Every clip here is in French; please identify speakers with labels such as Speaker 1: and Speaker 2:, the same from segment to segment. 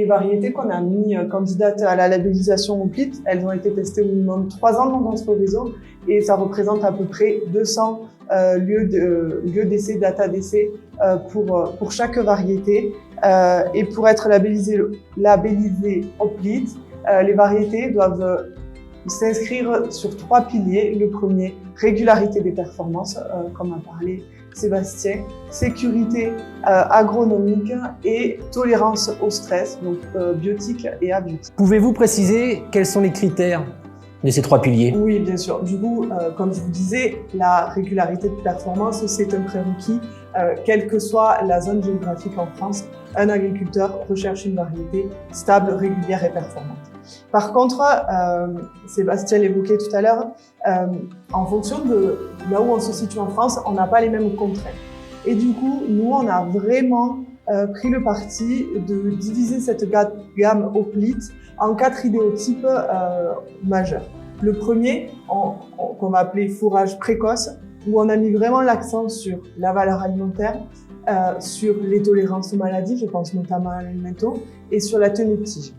Speaker 1: les variétés qu'on a mis candidates à la labellisation Oplit, elles ont été testées au minimum 3 ans dans notre réseau et ça représente à peu près 200 lieux d'essai, data d'essai pour chaque variété. Et pour être labellisées Oplit, les variétés doivent s'inscrire sur 3 piliers. Le premier, régularité des performances, comme a parlé Sébastien, sécurité agronomique et tolérance au stress, donc biotique et abiotique.
Speaker 2: Pouvez-vous préciser quels sont les critères de ces 3 piliers?
Speaker 1: Oui, bien sûr. Du coup, comme je vous disais, la régularité de performance, c'est un prérequis. Quelle que soit la zone géographique en France, un agriculteur recherche une variété stable, régulière et performante. Par contre, Sébastien l'évoquait tout à l'heure, en fonction de là où on se situe en France, on n'a pas les mêmes contraintes. Et du coup, nous, on a vraiment pris le parti de diviser cette gamme Oplit en 4 idéotypes majeurs. Le premier, qu'on va appeler fourrage précoce, où on a mis vraiment l'accent sur la valeur alimentaire, sur les tolérances aux maladies, je pense notamment à l'alimento, et sur la tenue de tige.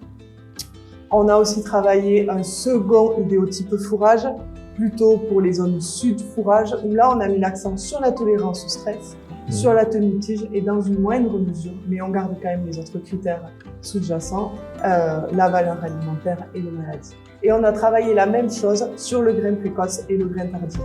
Speaker 1: On a aussi travaillé un second idéotype fourrage, plutôt pour les zones sud fourrage, où là on a mis l'accent sur la tolérance au stress, sur la tenue de tige et dans une moindre mesure, mais on garde quand même les autres critères sous-jacents, la valeur alimentaire et les maladies. Et on a travaillé la même chose sur le grain précoce et le grain tardif.